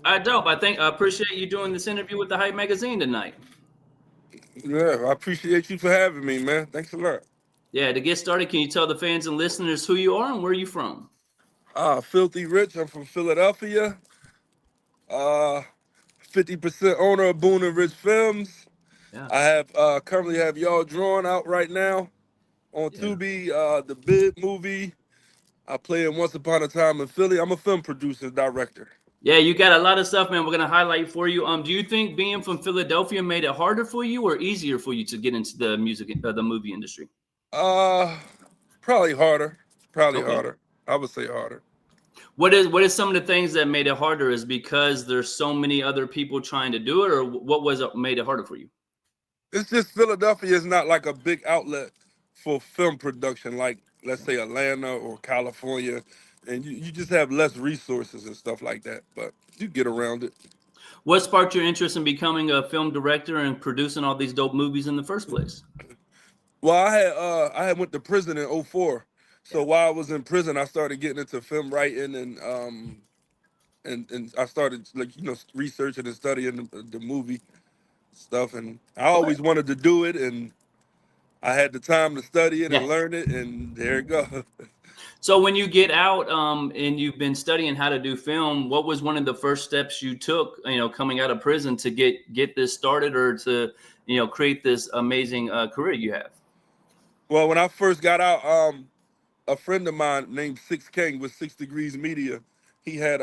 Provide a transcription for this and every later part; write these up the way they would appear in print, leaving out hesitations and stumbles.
Dope. I appreciate you doing this interview with the Hype Magazine tonight. Yeah, I appreciate you for having me, man. Thanks a lot. Yeah, to get started, can you tell the fans and listeners who you are and where you from? Filthy Rich. I'm from Philadelphia. Uh, 50% owner of Boone and Rich Films. Yeah, I have currently have y'all drawn out right now on yeah. Tubi. The Bid movie. I play in Once Upon a Time in Philly. I'm a film producer, director. Yeah, you got a lot of stuff, man. We're gonna highlight for you. Do you think being from Philadelphia made it harder for you or easier for you to get into the the movie industry? Uh, Probably harder. Probably Okay. harder. I would say harder. What is some of the things that made it harder? Is because there's so many other people trying to do it, or what was it made it harder for you? It's just Philadelphia is not like a big outlet for film production, like let's say Atlanta or California, and you just have less resources and stuff like that. But you get around it. What sparked your interest in becoming a film director and producing all these dope movies in the first place? Well, I had went to prison in '04. So Yeah. while I was in prison, I started getting into film writing and I started like researching and studying the movie stuff, and I Okay. always wanted to do it, and I had the time to study it Yeah. and learn it, and there it goes. So when you get out, and you've been studying how to do film, what was one of the first steps you took, coming out of prison to get this started or to, create this amazing career you have? Well, when I first got out, a friend of mine named Six King with 6 Degrees Media, he had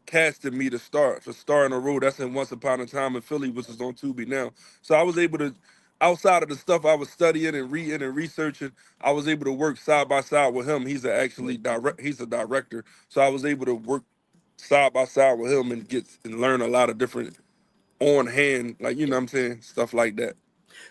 casted me to star in a role that's in Once Upon a Time in Philly, which is on Tubi now. So I was able to, outside of the stuff I was studying and reading and researching, I was able to work side by side with him. He's a director, so I was able to work side by side with him and get and learn a lot of different on hand, like what I'm saying, stuff like that.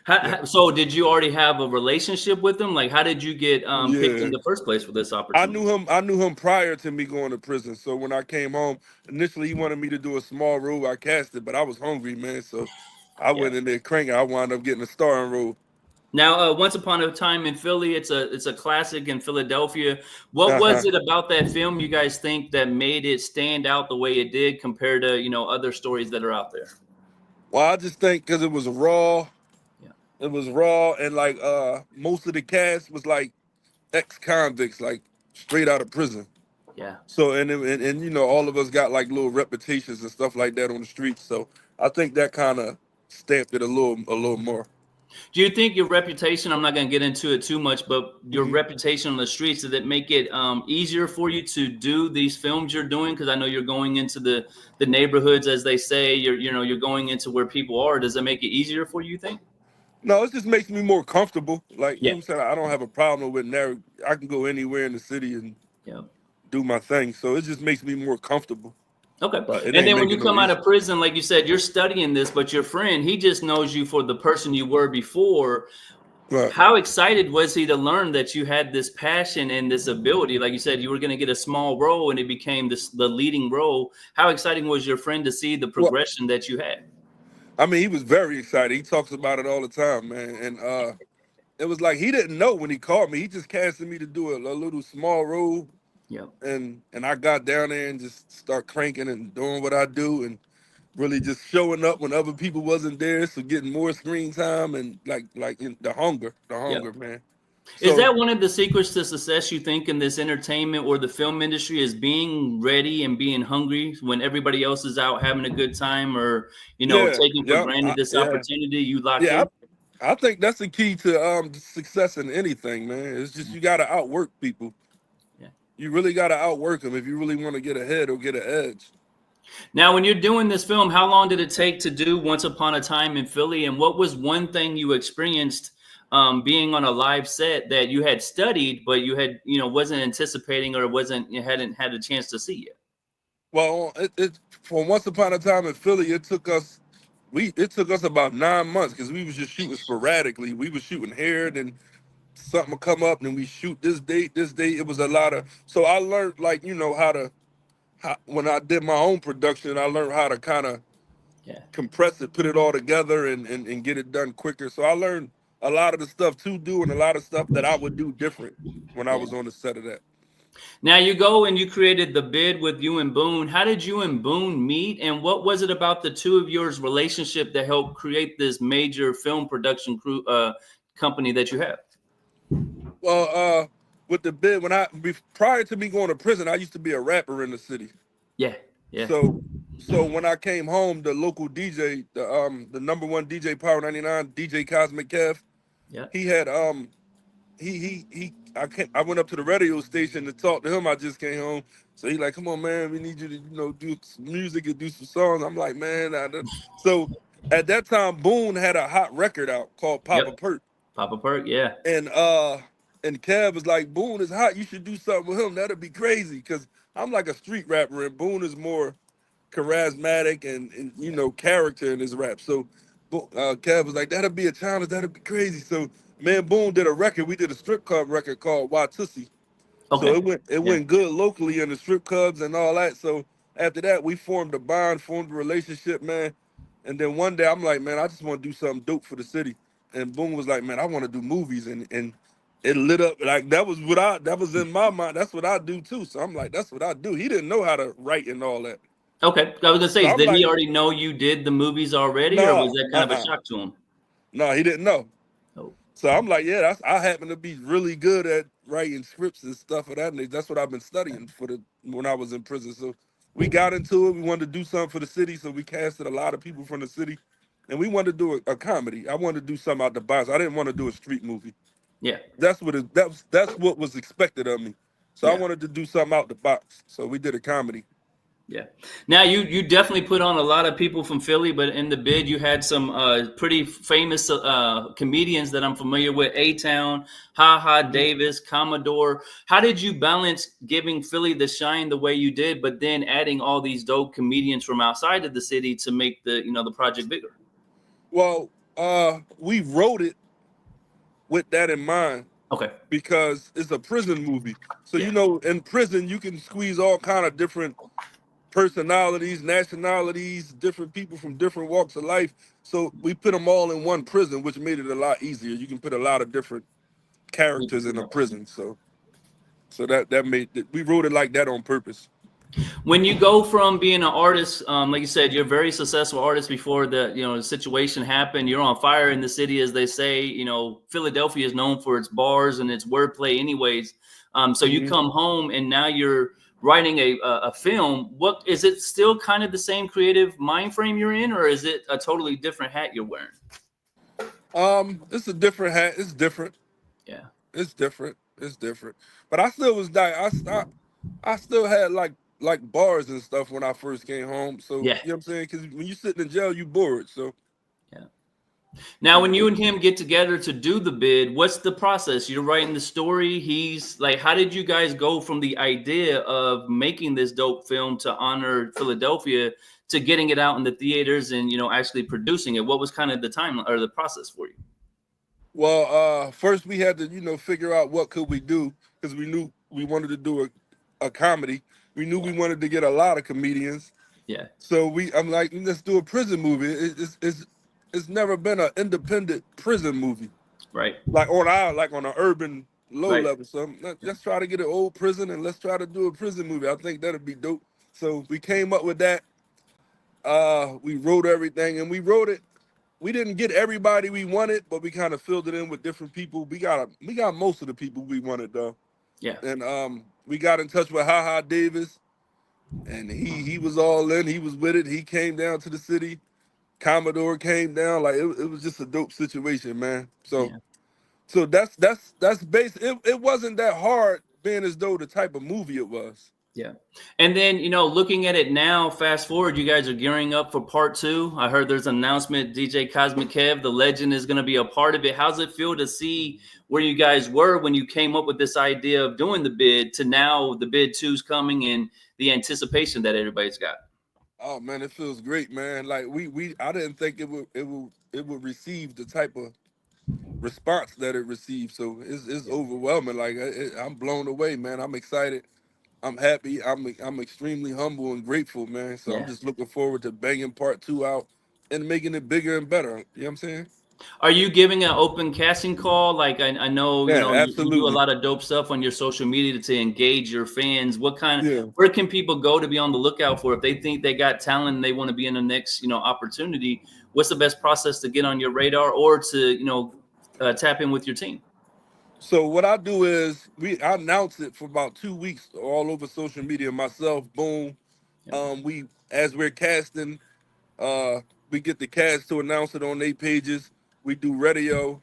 Yeah, So did you already have a relationship with them? Like, how did you get picked in yeah. the first place for this I opportunity? knew him. I knew him prior to me going to prison. So when I came home, initially he wanted me to do a small role. I cast it, but I was hungry, man. So I Yeah. went in there cranking. I wound up getting a starring role. Now, Once Upon a Time in Philly, it's a classic in Philadelphia. What was Uh-huh. it about that film you guys think that made it stand out the way it did compared to other stories that are out there? Well, I just think because it was raw. Yeah, It was raw, and like most of the cast was like ex-convicts, like straight out of prison. yeah. So and all of us got like little reputations and stuff like that on the streets. So I think that kind of stamped it a little more. Do you think your reputation? I'm not going to get into it too much, but your Hmm. reputation on the streets, did it make it easier for you to do these films you're doing? Because I know you're going into the neighborhoods, as they say. You're going into where people are. Does it make it easier for you? You think? No, it just makes me more comfortable. Like, Yeah. what I'm saying, I don't have a problem with narrow. I can go anywhere in the city and Yeah. do my thing. So it just makes me more comfortable. Okay. But it And ain't then when making you no come out easy. of prison, like you said, you're studying this, but your friend, he just knows you for the person you were before. Right. How excited was he to learn that you had this passion and this ability? Like you said, you were going to get a small role and it became the leading role. How exciting was your friend to see the Well, progression that you had? I mean, he was very excited. He talks about it all the time, man. And it was like he didn't know when he called me. He just casted me to do a little small role, Yeah. and I got down there and just start cranking and doing what I do and really just showing up when other people wasn't there, so getting more screen time and the Yeah. hunger, man. Is So that one of the secrets to success you think in this entertainment or the film industry is being ready and being hungry when everybody else is out having a good time or, yeah, taking for yeah, granted this yeah, opportunity, you lock yeah. in? I think that's the key to success in anything, man. It's just you got to outwork people. Yeah. You really got to outwork them if you really want to get ahead or get an edge. Now, when you're doing this film, how long did it take to do Once Upon a Time in Philly? And what was one thing you experienced being on a live set that you had studied, but you had, wasn't anticipating or wasn't, you hadn't had a chance to see yet? Well, it for Once Upon a Time in Philly, it took us about 9 months because we was just shooting sporadically. We was shooting here, then something would come up, and we shoot this date, this date. It was a lot of. So I learned like when I did my own production, I learned how to kind of Yeah. compress it, put it all together, and get it done quicker. So I learned a lot of the stuff to do and a lot of stuff that I would do different when I Yeah. was on the set of that. Now you go and you created the bid with you and Boone. How did you and Boone meet, and what was it about the two of yours relationship that helped create this major film production company that you have? Well, with the bid, prior to me going to prison, I used to be a rapper in the city. Yeah, yeah, So, so when I came home, the local DJ, the number one DJ Power 99, DJ Cosmic Kev, yeah. he had I went up to the radio station to talk to him. I just came home. So he like, come on, man, we need you to, do some music and do some songs. I'm like, man, so at that time, Boone had a hot record out called Yep. Papa Perk. Papa Perk, yeah. And and Kev was like, Boone is hot. You should do something with him. That'd be crazy. Cause I'm like a street rapper and Boone is more charismatic and character in his rap. So Kev was like, that'd be a challenge. That'd be crazy. So me and Boone did a record. We did a strip club record called Watusi. So Okay. it Yeah. went good locally in the strip clubs and all that. So after that, we formed a bond, formed a relationship, man. And then one day I'm like, man, I just want to do something dope for the city. And Boone was like, man, I want to do movies, and it lit up like that was in my mind. That's what I do too. So I'm like, that's what I do. He didn't know how to write and all that. Okay. I was gonna So say, I'm did he like, already know you did the movies already, or was no, that kind of a shock to him? no, he didn't know. Oh, So I'm like, yeah, I happen to be really good at writing scripts and stuff of that nature. That's what I've been studying when I was in prison. So we got into it. We wanted to do something for the city, so we casted a lot of people from the city, and we wanted to do a comedy. I wanted to do something out the box. I didn't want to do a street movie. yeah, That's what was expected of me. So I yeah. wanted to do something out the box. So we did a comedy. Yeah. Now you definitely put on a lot of people from Philly, but in the bid you had some pretty famous comedians that I'm familiar with: A Town, Ha Ha Mhm. Davis, Commodore. How did you balance giving Philly the shine the way you did, but then adding all these dope comedians from outside of the city to make the project bigger? Well, we wrote it with that in mind Okay. because it's a prison movie. So Yeah. in prison you can squeeze all kind of different personalities, nationalities, different people from different walks of life. So we put them all in one prison, which made it a lot easier. You can put a lot of different characters in a prison. So that made it, we wrote it like that on purpose. When you go from being an artist, like you said, you're a very successful artist before the situation happened. You're on fire in the city, as they say. Philadelphia is known for its bars and its wordplay, anyways. So you Mhm. come home and now you're writing a film. What is it? Still kind of the same creative mind frame you're in, or is it a totally different hat you're wearing? It's a different hat. It's different. Yeah, It's different. It's different. But I still was like I still had like bars and stuff when I first came home. So you know yeah, what I'm saying? Because when you sitting in jail, you bored. So yeah. Now, when you and him get together to do the bid, what's the process? You're writing the story. He's like, how did you guys go from the idea of making this dope film to honor Philadelphia to getting it out in the theaters and actually producing it? What was kind of the timeline or the process for you? well, first we had to, figure out what could we do because we knew we wanted to do a comedy. We knew Yeah, we wanted to get a lot of comedians. yeah, So I'm like, let's do a prison movie. It's never been an independent prison movie right, like on an urban low right. level. So let's try to get an old prison and let's try to do a prison movie. I think that'd be dope. So we came up with that. We wrote everything and we wrote it. We didn't get everybody we wanted, but we kind of filled it in with different people. We got most of the people we wanted though. Yeah, And we got in touch with Ha Ha Davis and he was all in, he was with it. He came down to the city. Commodore came down. Like it was just a dope situation, man. So yeah. so that's basic. It wasn't that hard being as though the type of movie it was. Yeah. And then, looking at it now, fast forward, you guys are gearing up for part two. I heard there's an announcement, DJ Cosmic Kev, the legend, is going to be a part of it. How's it feel to see where you guys were when you came up with this idea of doing the bid to now the bid two's coming and the anticipation that everybody's got? Oh man, it feels great, man. Like I didn't think it would receive the type of response that it received. So it's Yeah. overwhelming. Like I'm blown away, man. I'm excited. I'm happy. I'm extremely humble and grateful, man. So I'm Yeah. just looking forward to banging part two out and making it bigger and better. You know what I'm saying? Are you giving an open casting call? Like I know, Yeah, you do a absolutely. lot of dope stuff on your social media to engage your fans. Yeah. Where can people go to be on the lookout for if they think they got talent and they want to be in the next, opportunity? What's the best process to get on your radar or to, tap in with your team? So what I do is I announce it for about 2 weeks all over social media. Myself, boom. Yeah. We as we're casting, uh, we get the cast to announce it on their pages. We do radio,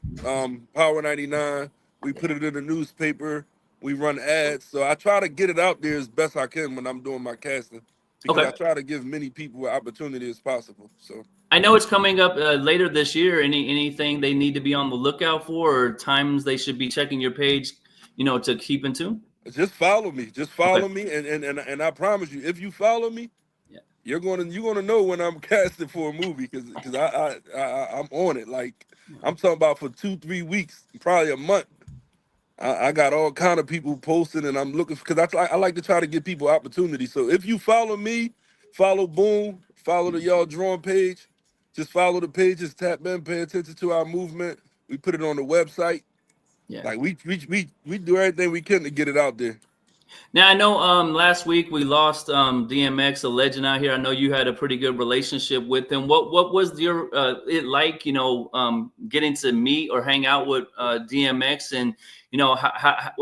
Power 99. We Yeah. put it in the newspaper. We run ads. So I try to get it out there as best I can when I'm doing my casting, because I Okay. try to give many people an opportunity as possible. So I know it's coming up later this year. Anything they need to be on the lookout for, or times they should be checking your page, to keep in tune? just follow me. Just Okay. follow me, and I promise you, if you follow me, Yeah. you're gonna know when I'm casting for a movie, because I'm on it. Like, Yeah. I'm talking about for 2-3 weeks, probably a month. I got all kind of people posting, and I'm looking because I like to try to give people opportunities. So if you follow me, follow Boom, follow the Y'all Drawing page, just follow the pages, tap in, pay attention to our movement. We put it on the website. Yeah. Like, we do everything we can to get it out there. Now I know last week we lost DMX, a legend out here. I know you had a pretty good relationship with him. What was your it like, getting to meet or hang out with DMX, and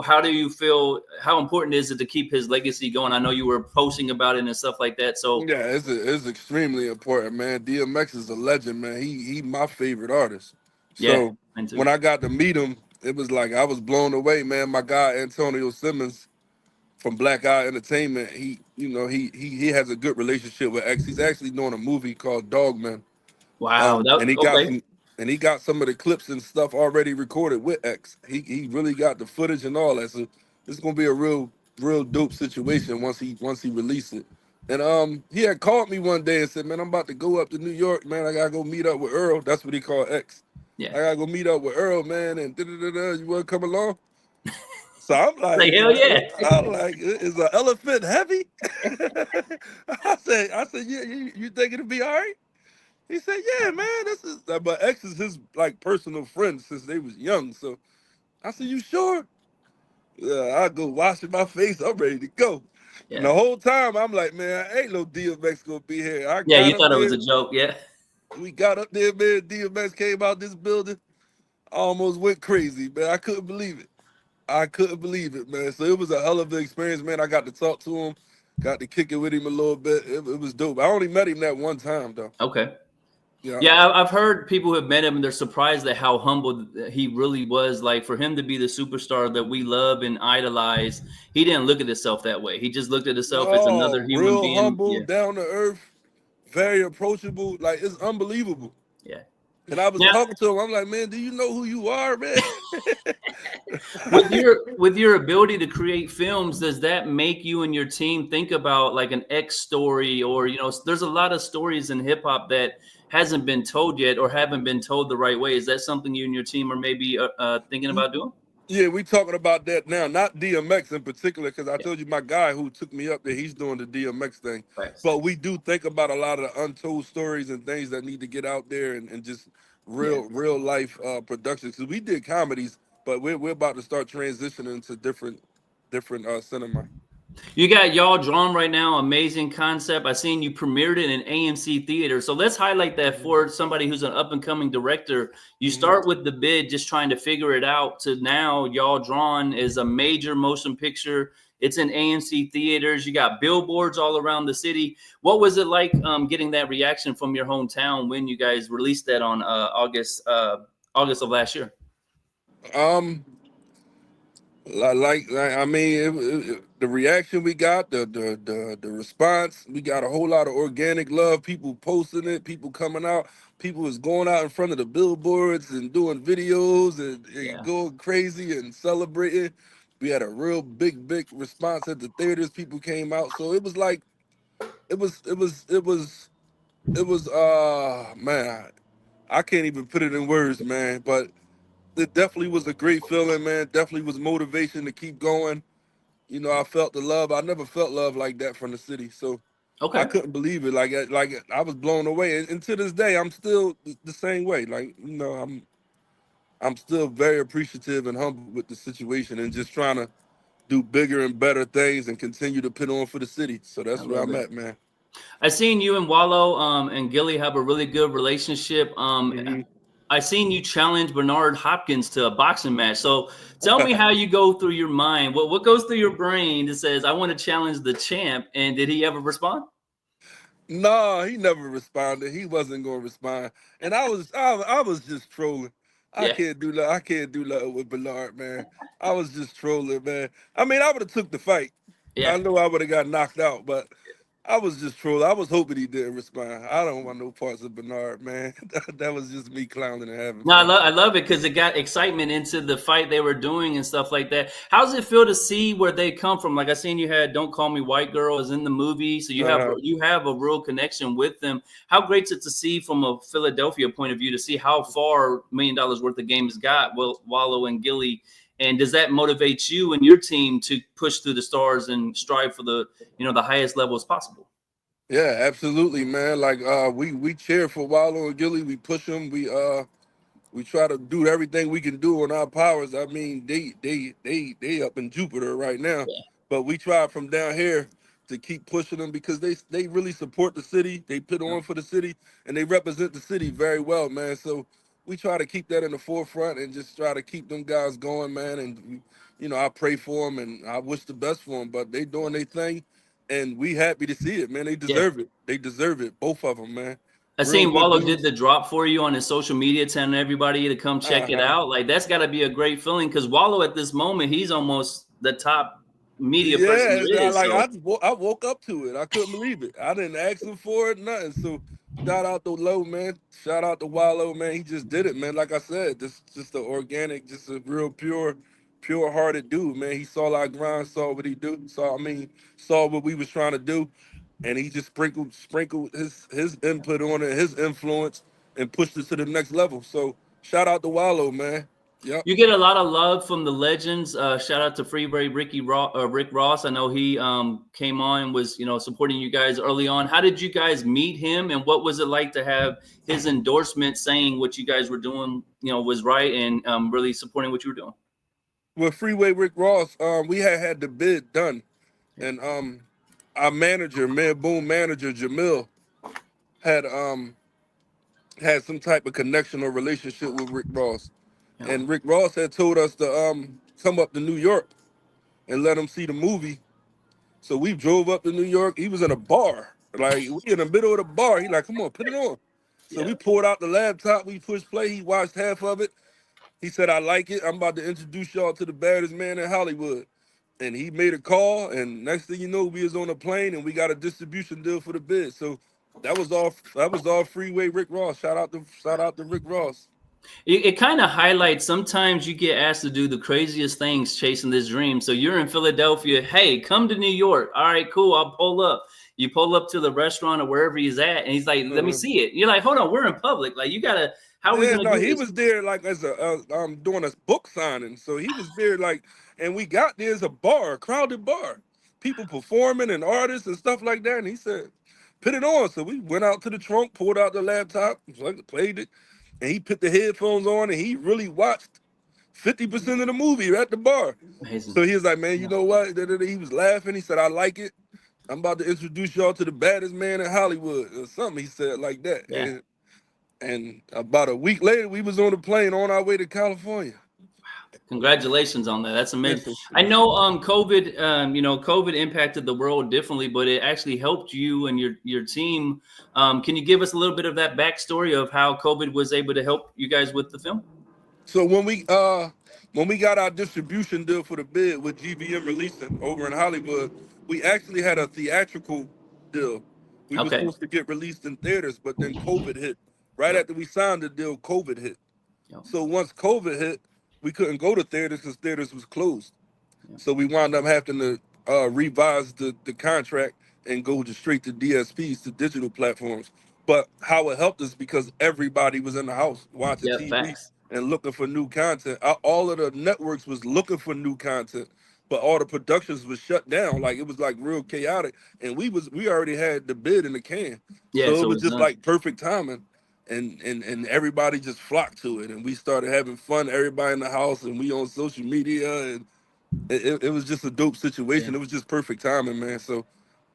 how do you feel? How important is it to keep his legacy going? I know you were posting about it and stuff like that. So Yeah, it's extremely important, man. DMX is a legend, man. He my favorite artist. yeah, So mine too. when I got to meet him, it was like I was blown away, man. My guy Antonio Simmons from Black Eye Entertainment, he has a good relationship with X. He's actually doing a movie called Dogman. Wow. That And he got okay. some of the clips and stuff already recorded with X. He really got the footage and all that. So it's gonna be a real dope situation once he release it. And he had called me one day and said, "Man, I'm about to go up to New York, man. I gotta go meet up with Earl." That's what he called X. Yeah. I gotta go meet up with Earl, man. And you wanna come along? So I'm like, Like hell yeah. is an elephant heavy? I said, yeah, you think it'll be all right? He said, "Yeah, man, this is." But X is his like personal friend since they was young. So I said, "You sure?" Yeah, I go washing my face. I'm ready to go. And Yeah. the whole time I'm like, "Man, ain't no DMX gonna be here." I Yeah. got You up thought it was there. a joke. Yeah. We got up there, man. DMX came out this building. I almost went crazy, man. I couldn't believe it. I couldn't believe it, man. So it was a hell of an experience, man. I got to talk to him, got to kick it with him a little bit. It was dope. I only met him that one time, though. Okay. Yeah. Yeah, I've heard people who have met him and they're surprised at how humble he really was. Like for him to be the superstar that we love and idolize, he didn't look at himself that way. He just looked at himself as another No, human real being. humble, Yeah, down to earth, very approachable. Like, it's unbelievable. yeah. And I was Now, talking to him. I'm like, "Man, do you know who you are, man?" with your ability to create films, does that make you and your team think about like an X story, or there's a lot of stories in hip hop that hasn't been told yet or haven't been told the right way. Is that something you and your team are maybe thinking about doing? Yeah, we talking about that now. Not DMX in particular, because I Yeah, told you my guy who took me up there, he's doing the DMX thing. thanks. But we do think about a lot of the untold stories and things that need to get out there, and just Yeah. real life productions. Because we did comedies, but we're about to start transitioning to different cinema. You got Y'all Drawn right now. Amazing concept. I seen you premiered it in AMC theater. So let's highlight that Mhm. for somebody who's an up and coming director. You Mhm. start with the bid, just trying to figure it out, to now Y'all Drawn is a major motion picture. It's in AMC theaters. You got billboards all around the city. What was it like getting that reaction from your hometown when you guys released that on August of last year? Um, I mean, the reaction we got, the response, we got a whole lot of organic love. People posting it, people coming out, people was going out in front of the billboards and doing videos, and Yeah, going crazy and celebrating. We had a real big response at the theaters. People came out, so it was like it was man, I can't even put it in words, man. But it definitely was a great feeling, man. Definitely was motivation to keep going. I felt the love. I never felt love like that from the city. So I Okay. couldn't believe it. Like I was blown away, and to this day, I'm still the same way. Like I'm still very appreciative and humble with the situation, and just trying to do bigger and better things and continue to put on for the city. So I that's where love I'm it. at, man. I seen you and Wallow and Gilly have a really good relationship. Hmm. I seen you challenge Bernard Hopkins to a boxing match. So tell me how you go through your mind. What goes through your brain that says I want to challenge the champ? And did he ever respond? No, he never responded. He wasn't gonna respond, and I was just trolling. Yeah, I can't do nothing with Bernard, man. I was just trolling, man. I mean, I would have took the fight. yeah. I know I would have got knocked out, but I was just trolling. I was hoping he didn't respond. I don't want no parts of Bernard, man. That was just me clowning and having No, fun. I love it because it got excitement into the fight they were doing and stuff like that. How's it feel to see where they come from? Like I seen you had "Don't Call Me White Girl" is in the movie, so Uh, you have a real connection with them. How great is it to see from a Philadelphia point of view to see how far $1 million worth of game has got Wallow and Gilly, and does that motivate you and your team to push through the stars and strive for the the highest levels possible? yeah, absolutely, man. Like we cheer for Wallow and Gilly. We push them. We try to do everything we can do on our powers. I mean, they up in Jupiter right now, Yeah, but we try from down here to keep pushing them because they really support the city. They put yeah, on for the city and they represent the city very well, man. So we try to keep that in the forefront and just try to keep them guys going, man. And I pray for them and I wish the best for them. But they doing their thing, and we happy to see it, man. They yeah. deserve it. They deserve it, both of them, man. I Real seen good Wallow did dudes. the drop for you on his social media, telling everybody to come check it Uh-huh. out. Like that's got to be a great feeling because Wallow at this moment he's almost the top media person Yeah, there is. So I woke up to it. I couldn't believe it. I didn't ask him for it, nothing. So shout out to Low, man. Shout out to Wallow, man. He just did it, man. Like I said, this just a organic, just a real pure hearted dude, man. He saw our grind, saw what he do, saw what we was trying to do, and he just sprinkled his input on it, his influence, and pushed it to the next level. So shout out to Wallow, man. Yep. you get a lot of love from the legends. Shout out to Freeway Rick Ross. I know he came on and was supporting you guys early on. How did you guys meet him, and what was it like to have his endorsement saying what you guys were doing was right and really supporting what you were doing? With Freeway Rick Ross, we had the bid done, Yeah, and our manager, Man Boom manager Jamil, had had some type of connection or relationship with Rick Ross, yeah, and Rick Ross had told us to come up to New York and let him see the movie. So we drove up to New York. He was in a bar, like we in the middle of the bar. He like, come on, put it on. So yeah. we pulled out the laptop. We pushed play. He watched half of it. He said, I like it. I'm about to introduce y'all to the baddest man in Hollywood. And he made a call, and next thing you know, we was on a plane and we got a distribution deal for the bid. So that was all Freeway Rick Ross. Shout out to Rick Ross. It kind of highlights sometimes you get asked to do the craziest things chasing this dream. So you're in Philadelphia. Hey, come to New York. All right, cool. I'll pull up. You pull up to the restaurant or wherever he's at, and he's like, "Let me Uh-huh. see it." You're like, "Hold on, we're in public. Like, you gotta. How are we Yeah, gonna no, do he this?" was there like as a doing a book signing. So he was there like, and we got there as a bar, a crowded bar, people performing and artists and stuff like that. And he said, "Put it on." So we went out to the trunk, pulled out the laptop, played it, and he put the headphones on, and he really watched 50% of the movie at the bar. Amazing. So he was like, "Man, you Yeah, know what?" He was laughing. He said, "I like it. I'm about to introduce y'all to the baddest man in Hollywood," or something. He said like that, yeah. and about a week later, we was on the plane on our way to California. Congratulations on that. That's amazing. Yes, I yes. know COVID impacted the world differently, but it actually helped you and your team. Can you give us a little bit of that backstory of how COVID was able to help you guys with the film? So when we got our distribution deal for the bid with GVM releasing over in Hollywood, we actually had a theatrical deal. We were Okay. supposed to get released in theaters, but then COVID hit. Right Yep. after we signed the deal, COVID hit. Yep. So once COVID hit, we couldn't go to theaters because theaters was closed. Yep. So we wound up having to revise the contract and go to straight to DSPs, to digital platforms. But how it helped us because everybody was in the house watching Yep. TV Facts. and looking for new content. All of the networks was looking for new content. but all the productions was shut down. Like it was like real chaotic, and we already had the bid in the can, Yeah, so it so was it's just done. like perfect timing, and everybody just flocked to it, and we started having fun. Everybody in the house, and we on social media, and it was just a dope Yeah. situation. It was just perfect timing, man. So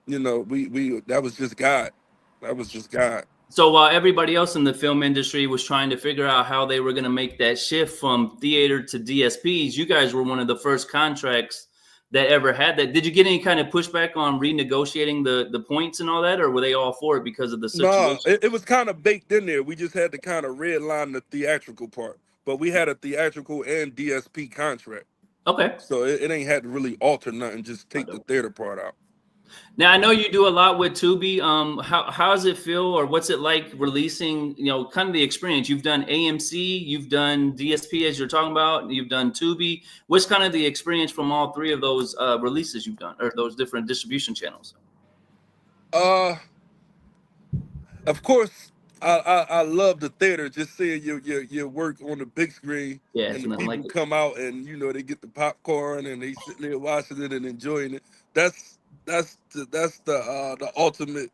we that was just God. That was just God. So while everybody else in the film industry was trying to figure out how they were going to make that shift from theater to DSPs, you guys were one of the first contracts that ever had that. Did you get any kind of pushback on renegotiating the points and all that, or were they all for it because of the Nah, situation? it was kind of baked in there. We just had to kind of redline the theatrical part, but we had a theatrical and DSP contract, Okay. so it ain't had to really alter nothing. Just Oh, take the dope. theater part out. Now I know you do a lot with Tubi. How does it feel, or what's it like releasing? You know, kind of the experience. You've done AMC, you've done DSP as you're talking about, you've done Tubi. What's kind of the experience from all three of those releases you've done, or those different distribution channels? Uh, of course, I love the theater. Just seeing your work on the big screen, Yeah, and it's the nothing people like it. come out and they get the popcorn and they sitting there watching it and enjoying it. That's that's the ultimate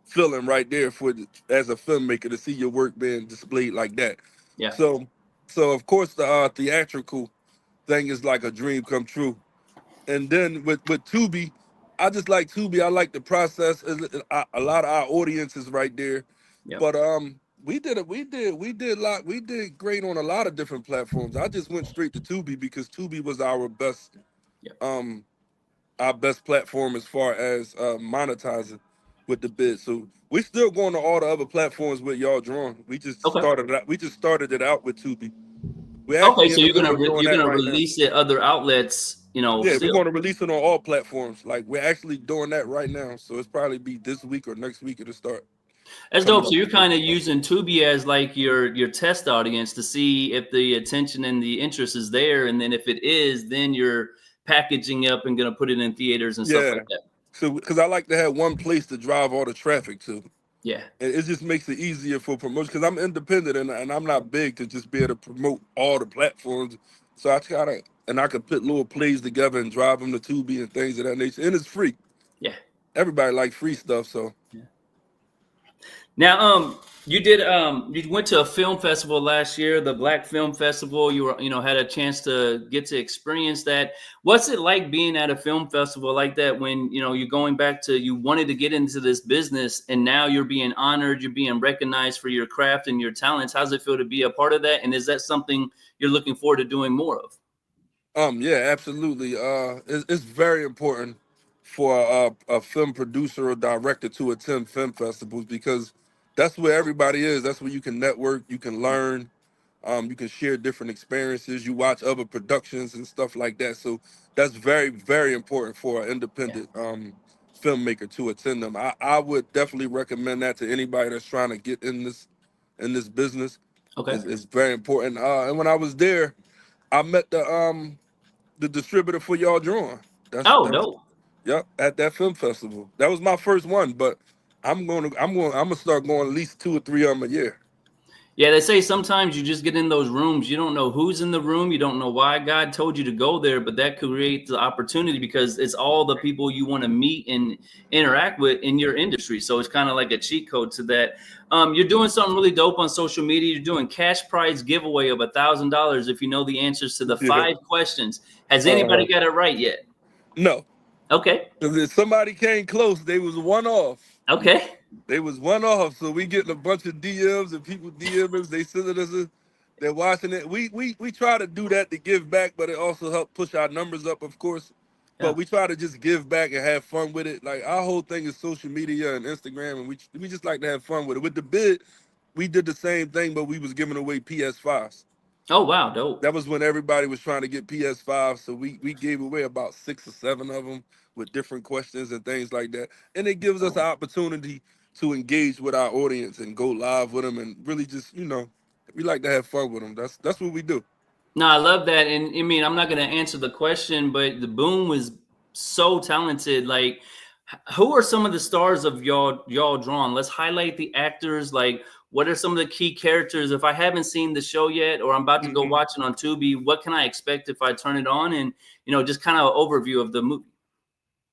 feeling right there for as a filmmaker to see your work being displayed like that. Yeah. So, so of course the theatrical thing is like a dream come true. And then with Tubi, I just like Tubi. I like the process. A lot of our audience is right there, Yep. but we did great on a lot of different platforms. I just went straight to Tubi because Tubi was Yep. um our best platform as far as monetizing with the bid. So we still going to all the other platforms with y'all drawing. Okay. We just started it out with Tubi. We're Okay. actually So in the middle of doing you're that gonna right now. release it other outlets. You know, Yeah, we're still. going to release it on all platforms. Like we're actually doing that right now. So it's probably be this week or next week it'll start That's dope. coming So up you're with kind of different using platforms. Tubi as like your test audience to see if the attention and the interest is there, and then if it is, then you're packaging up and gonna put it in theaters and stuff Yeah. like that. So because I like to have one place to drive all the traffic to. Yeah, And it just makes it easier for promotion because I'm independent and I'm not big to just be able to promote all the platforms. So I try to, and I could put little plays together and drive them to Tubi and things of that nature. And it's free. yeah, Everybody like free stuff. So yeah. Now, you went to a film festival last year, the Black Film Festival. You were, had a chance to get to experience that. What's it like being at a film festival like that when, you're going back to you wanted to get into this business and now you're being honored, you're being recognized for your craft and your talents. How's it feel to be a part of that? And is that something you're looking forward to doing more of? yeah, absolutely. It's very important for a film producer or director to attend film festivals because that's where everybody is. That's where you can network, you can learn, you can share different experiences. You watch other productions and stuff like that. So that's very, very important for an Yeah. independent filmmaker to attend them. I would definitely recommend that to anybody that's trying to get in this business. Okay. It's very important. And when I was there, I met the distributor for y'all drawing. Oh, That's dope. Yep, at that film festival. That was my first one, but I'm gonna start going at least 2 or 3 of them a year. Yeah, they say sometimes you just get in those rooms, you don't know who's in the room, you don't know why God told you to go there, but that creates the opportunity because it's all the people you want to meet and interact with in your industry. So it's kind of like a cheat code to that. You're doing something really dope on social media. You're doing cash prize giveaway of $1,000 if you know the answers to the Yeah. 5 questions. Has Uh, anybody got it right yet? no, Okay. if somebody came close, they was one off. Okay. They was one off. So we getting a bunch of DMs and people DM us. They sending us. They're watching it. We try to do that to give back, but it also help push our numbers up, of course. Yeah. But we try to just give back and have fun with it. Like our whole thing is social media and Instagram, and we just like to have fun with it. With the bid, we did the same thing, but we was giving away PS5s. Oh, wow. Dope. That was when everybody was trying to get PS5, so we gave away about 6 or 7 of them with different questions and things like that. And it gives us Oh. an opportunity to engage with our audience and go live with them and really just we like to have fun with them. That's what we do. No, I love that. And I mean, I'm not going to answer the question, but the Boom was so talented. Like, Who are some of the stars of y'all drawn? Let's highlight the actors. Like, what are some of the key characters? If I haven't seen the show yet, or I'm about to go Hmm. watch it on Tubi, what can I expect if I turn it on? And just kind of overview of the movie.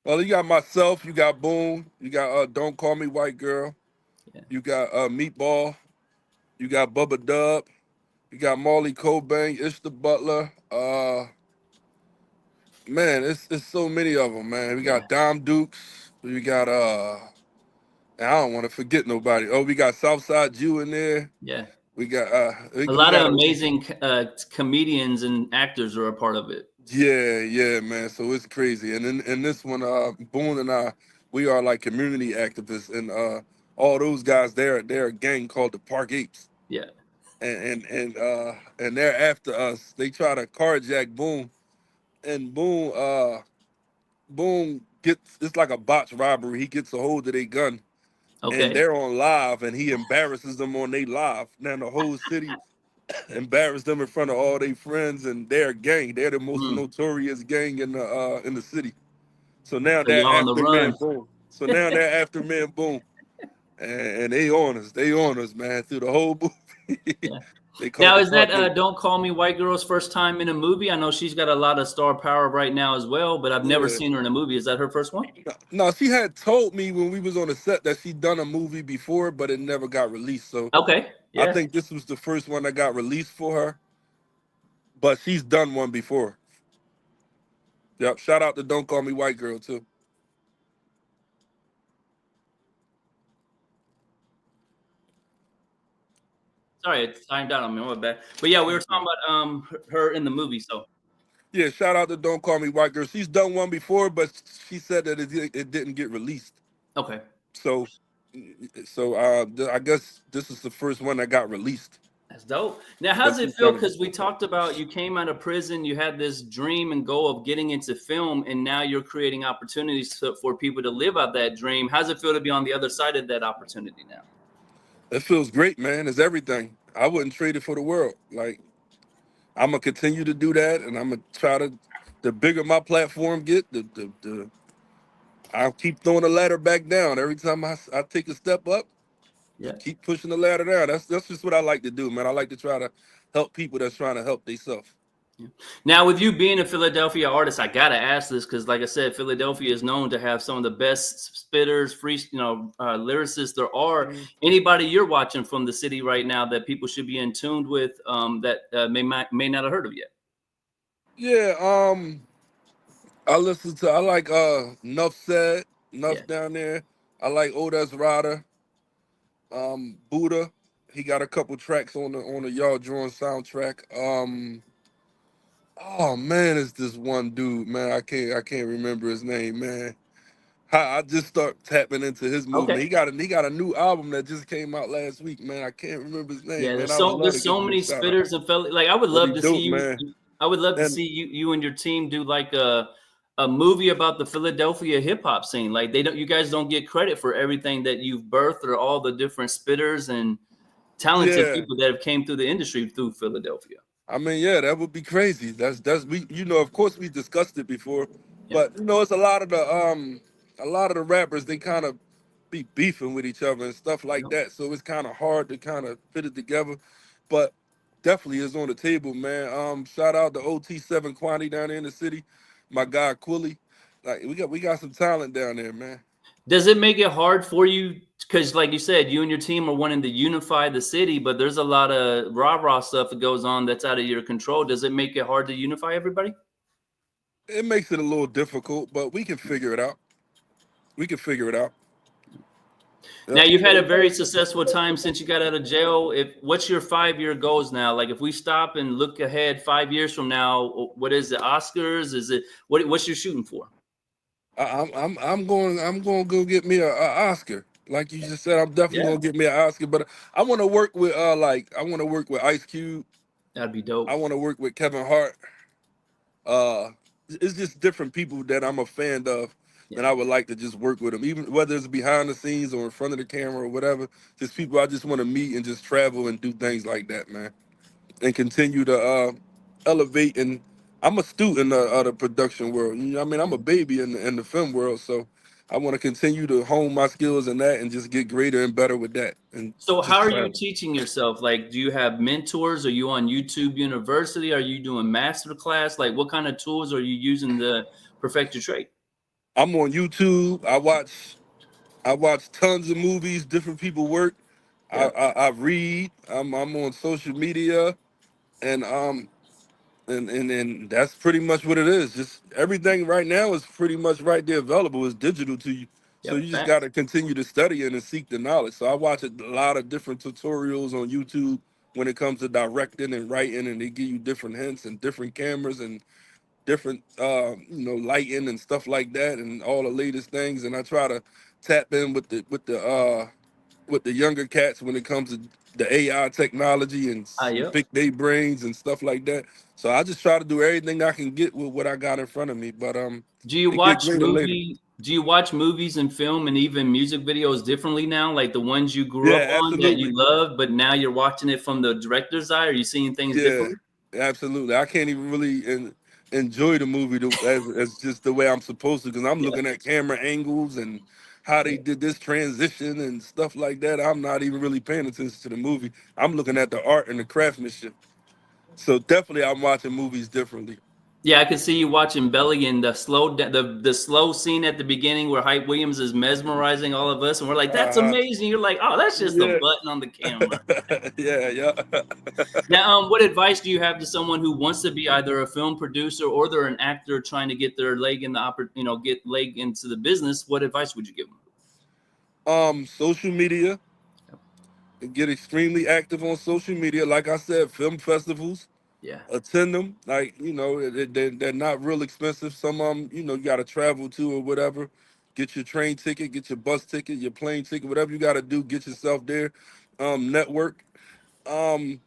Well, you got myself, you got Boone, you got Don't Call Me White Girl, Yeah. you got Meatball, you got Bubba Dub, you got Marley Cobain, Ish the Butler. Man, it's so many of them, man. We Yeah. got Dom Dukes, we got and I don't want to forget nobody. Oh, we got Southside Jew in there. Yeah. We got A we lot got of a amazing comedians and actors are a part of it. yeah, man. So it's crazy. And in this one, Boone and I, we are like community activists, and all those guys, they're a gang called the Park Apes, Yeah. and they're after us. They try to carjack Boone, and Boone gets, it's like a botch robbery. He gets a hold of their gun, and Okay. they're on live, and he embarrasses them on their live. Now the whole city embarrassed them in front of all their friends, and their gang. They're the most Mm. notorious gang in the city. So now So they're y'all on the after run. Man Boom. So now they're after Man Boom, and they on us. They on us, man, through the whole movie. Yeah. They called Now, the is that Park Eight. "Don't Call Me White Girl's" first time in a movie? I know she's got a lot of star power right now as well, but I've never Yeah. seen her in a movie. Is that her first one? No, she had told me when we was on the set that she'd done a movie before, but it never got released. So Okay. I Yeah. think this was the first one that got released for her. But she's done one before. Yep. Shout out to Don't Call Me White Girl too. Sorry, it timed out on me. My bad. But yeah, we were talking about her in the movie. So Yeah, shout out to Don't Call Me White Girl. She's done one before, but she said that it didn't get released. okay. So, I guess this is the first one that got released. That's dope. Now, But how's it she's feel? done it Because we before. talked about you came out of prison, you had this dream and goal of getting into film, and now you're creating opportunities for people to live out that dream. How's it feel to be on the other side of that opportunity now? It feels great, man. It's everything. I wouldn't trade it for the world. Like, I'm gonna continue to do that, and I'm gonna try to. The bigger my platform get, the I'll keep throwing the ladder back down every time I take a step up. Yeah. Keep pushing the ladder down. That's just what I like to do, man. I like to try to help people that's trying to help themselves. Yeah. Now, with you being a Philadelphia artist, I gotta ask this because, like I said, Philadelphia is known to have some of the best spitters, lyricists there are. Anybody you're watching from the city right now that people should be in tuned with that may not have heard of yet? Yeah, I like Nuff Said, Yeah. Nuff down there. I like Odes Rada, Buddha. He got a couple tracks on the Y'all Drawing soundtrack. Oh man, it's this one dude, man. I can't remember his name, man. I just start tapping into his movement. Okay. He got a new album that just came out last week, man. I can't remember his name, Yeah, man. there's I would so love to there's give so him a many shout out. spitters and Philly. Like I would But love he to see dope, you. man. I would love to And see you and your team do like a movie about the Philadelphia hip hop scene. Like you guys don't get credit for everything that you've birthed or all the different spitters and talented yeah, people that have came through the industry through Philadelphia. I mean, yeah, that would be crazy. That's we, of course we discussed it before, Yeah. but it's a lot of the rappers, they kind of be beefing with each other and stuff like Yep. that. So it's kind of hard to kind of fit it together, but definitely is on the table, man. Shout out to OT7 Quantity down there in the city, my guy Quilly. Like we got some talent down there, man. Does it make it hard for you? Because, like you said, you and your team are wanting to unify the city, but there's a lot of rah rah stuff that goes on that's out of your control. Does it make it hard to unify everybody? It makes it a little difficult, but we can figure it out. We can figure it out. Now Yep. you've had a very successful time since you got out of jail. If what's your 5 year goals now? Like if we stop and look ahead 5 years from now, what is it? Oscars? Is it what's you shooting for? I'm going to go get me a Oscar. Like you just said, I'm definitely Yeah, going to get me an Oscar. But I want to work with I want to work with Ice Cube. that'd be I dope. want to work with Kevin Hart. Uh, it's just different people that I'm a fan of, Yeah. and I would like to just work with them, even whether it's behind the scenes or in front of the camera or whatever. Just people I just want to meet and just travel and do things like that, man, and continue to elevate. And I'm a student of the production world. You know, what I mean, I'm a baby in the film world, so I want to continue to hone my skills in that and just get greater and better with that, and So how just are you travel. teaching yourself? Like, do you have mentors? Are you on YouTube University? Are you doing master class? Like, what kind of tools are you using to perfect your trade? I'm on YouTube. I watch tons of movies, different people work. Yeah, I read. I'm on social media, and and that's pretty much what it is. Just everything right now is pretty much right there available. It's digital to you, so yep, you just got facts. to continue to study it and seek the knowledge. So I watch a lot of different tutorials on YouTube when it comes to directing and writing, and they give you different hints and different cameras and different lighting and stuff like that, and all the latest things. And I try to tap in with the younger cats when it comes to the AI technology and Yep. pick their brains and stuff like that. So I just try to do everything I can get with what I got in front of me. But Do you it get watch greater later. movie? Do you watch movies and film and even music videos differently now? Like the ones you grew up Yeah, on that you absolutely. love, but now you're watching it from the director's eye. Are you seeing things Yeah, differently? absolutely. I can't even really enjoy the movie as just the way I'm supposed to, because I'm Yeah. looking at camera angles and how they Yeah. did this transition and stuff like that. I'm not even really paying attention to the movie. I'm looking at the art and the craftsmanship. So definitely, I'm watching movies differently. Yeah, I could see you watching Belly and the slow scene at the beginning where Hype Williams is mesmerizing all of us, and we're like, "That's Uh-huh. amazing." You're like, "Oh, that's just a Yeah. button on the camera." Yeah, yeah. Now, what advice do you have to someone who wants to be either a film producer or they're an actor trying to get their leg in get leg into the business? What advice would you give them? Social media. Get extremely active on social media. Like I said, film festivals. Yeah, Attend them. Like, they're not real expensive. Some of them, you got to travel to or whatever. Get your train ticket, get your bus ticket, your plane ticket, whatever you got to do. Get yourself there. Network. um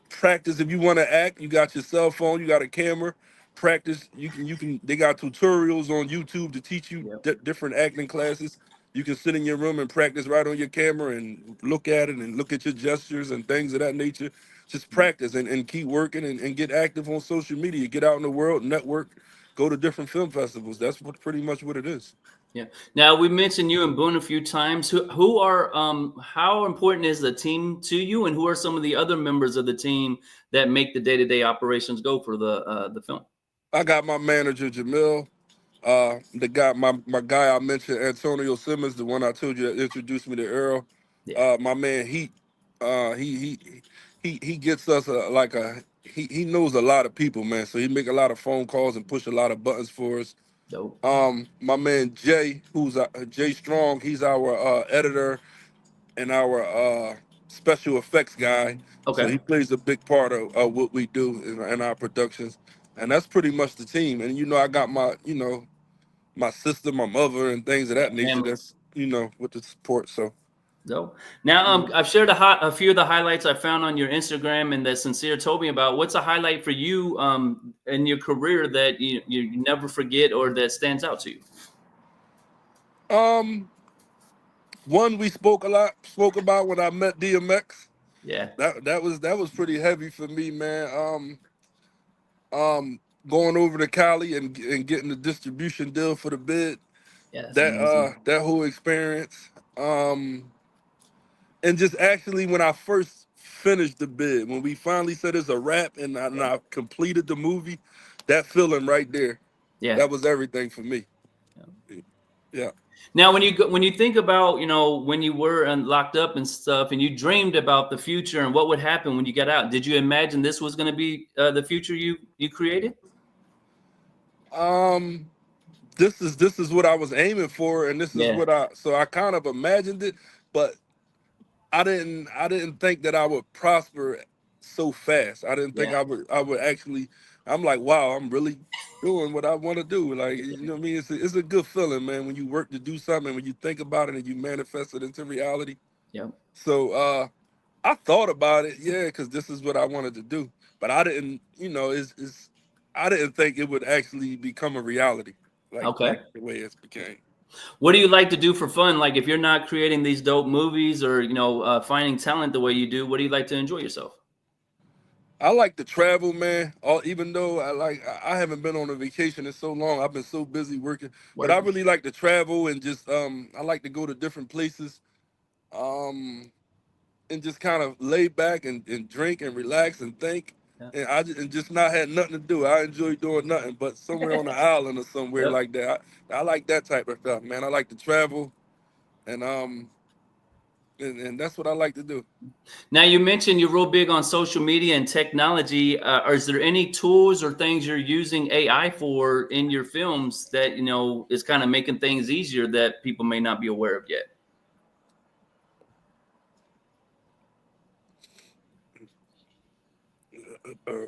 Practice. If you want to act, you got your cell phone, you got a camera. Practice. You can they got tutorials on YouTube to teach you yeah, different acting classes. You can sit in your room and practice right on your camera and look at it and look at your gestures and things of that nature. Just yeah. practice and keep working and get active on social media. Get out in the world, network, go to different film festivals. That's what pretty much what it is. Yeah. Now we mentioned you and Boone a few times. Who are how important is the team to you, and who are some of the other members of the team that make the day to day operations go for the film? I got my manager Jamil. The guy, my guy I mentioned, Antonio Simmons, the one I told you that introduced me to Earl. Yeah. My man Heat. He gets us he knows a lot of people, man. So he make a lot of phone calls and push a lot of buttons for us. Dope. My man Jay, who's Jay Strong, he's our editor and our special effects guy. So Okay. he plays a big part of what we do in our productions, and that's pretty much the team. And I got my sister, my mother, and things of Yeah. that nature. Family. That's with the support. So Dope. Now, I've shared a few of the highlights I found on your Instagram and that Sincere told me about. What's a highlight for you in your career that you never forget or that stands out to you? um, one we spoke about when I met DMX. Yeah. That was pretty heavy for me, man. Going over to Cali and getting the distribution deal for the bid. Yeah. That's amazing. That whole experience. And just actually when I first finished the bid, when we finally said it's a wrap and Yeah. I completed the movie, that feeling right there, Yeah. that was everything for me. Yeah. Yeah. Now, when you think about when you were locked up and stuff, and you dreamed about the future and what would happen when you got out, did you imagine this was going to be the future you created? Um, this is what I was aiming for, and this is Yeah, what I kind of imagined it, but I didn't think that I would prosper so fast. I didn't think yeah, I would actually. I'm like, wow, I'm really doing what I want to do. Like, you know what I mean? It's a good feeling, man, when you work to do something, when you think about it and you manifest it into reality. yeah. So I thought about it, yeah, because this is what I wanted to do. But I didn't, it's I didn't think it would actually become a reality, Okay. like the way it's became. What do you like to do for fun? Like, if you're not creating these dope movies or finding talent the way you do, what do you like to enjoy yourself? I like to travel, man. Even though I haven't been on a vacation in so long. I've been so busy working. But I Working. really like to travel and just I like to go to different places. Um and just kind of lay back and drink and relax and think. Yeah. And just not had nothing to do. I enjoy doing nothing but somewhere on the island or somewhere Yep. like that. I like that type of stuff, man. I like to travel and and that's what I like to do. Now you mentioned you're real big on social media and technology. Is there any tools or things you're using AI for in your films that is kind of making things easier that people may not be aware of yet? Uh,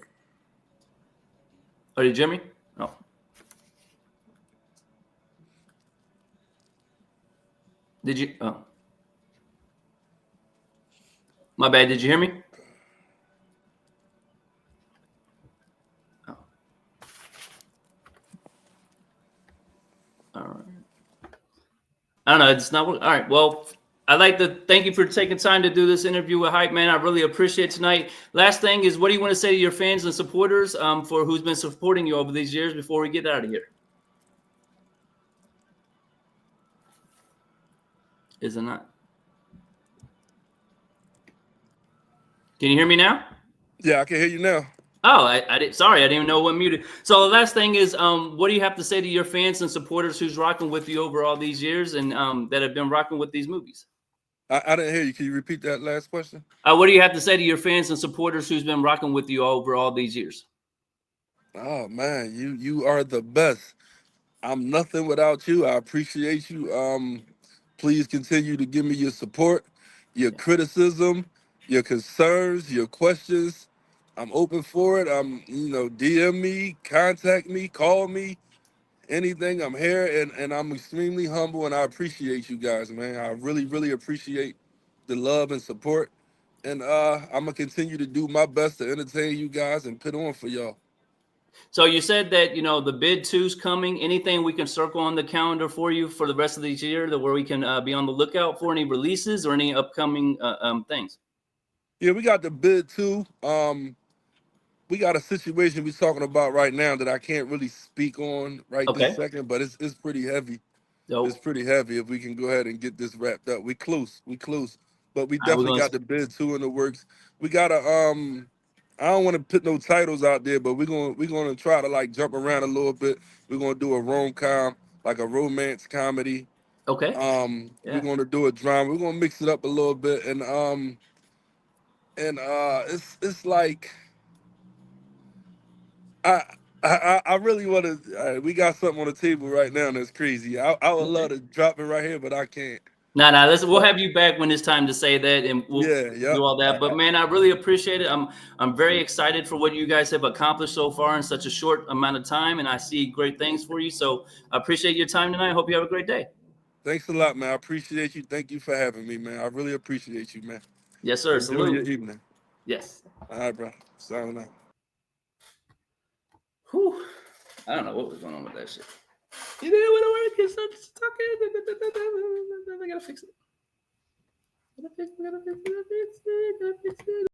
Oh, did Jimmy? Oh, did you? Oh, my bad. Did you hear me? Oh, all right. I don't know. It's not. All right. Well, I'd like to thank you for taking time to do this interview with Hype Man. I really appreciate it tonight. Last thing is, what do you want to say to your fans and supporters for who's been supporting you over these years before we get out of here? Is it not? Can you hear me now? yeah, I can hear you now. Oh, I did. Sorry, I didn't even know what muted. So the last thing is, what do you have to say to your fans and supporters who's rocking with you over all these years and that have been rocking with these movies? I didn't hear you. Can you repeat that last question? What do you have to say to your fans and supporters who's been rocking with you over all these years? Oh man, you are the best. I'm nothing without you. I appreciate you. Please continue to give me your support, your Yeah. criticism, your concerns, your questions. I'm open for it. DM me, contact me, call me, anything. I'm here and I'm extremely humble and I appreciate you guys, man. I really, really appreciate the love and support. And I'm gonna continue to do my best to entertain you guys and put on for y'all. So you said that the bid two's coming. Anything we can circle on the calendar for you for the rest of this year, that where we can be on the lookout for any releases or any upcoming things. Yeah, we got the bid too. We got a situation we're talking about right now that I can't really speak on right this Okay. second, but it's pretty heavy. It's So pretty heavy. If we can go ahead and get this wrapped up, we close. We close. But we we're definitely going. got the bid two in the works. We got to I don't want to put no titles out there, but we're gonna try to like jump around a little bit. We're gonna do a rom-com, like a romance comedy. Okay. We're Yeah. gonna do a drama. We're gonna mix it up a little bit, and it's like I I really want to. We got something on the table right now that's crazy. I would love Okay. to drop it right here, but I can't. No, no, we'll But have you back when it's time to say that, and we'll yeah, do yep. all that. But man, I really appreciate it. I'm very excited for what you guys have accomplished so far in such a short amount of time, and I see great things for you. So I appreciate your time tonight. I hope you have a great day. Thanks a lot, man. I appreciate you. Thank you for having me, man. I really appreciate you, man. Yes, sir. Enjoy your Salute. evening. Yes. All right, bro. Signing out. Whew. I don't know what was going on with that shit. You didn't want to work. It's not talking. I gotta fix it. Gotta fix it. Gotta fix it. Gotta fix it. Gotta fix it.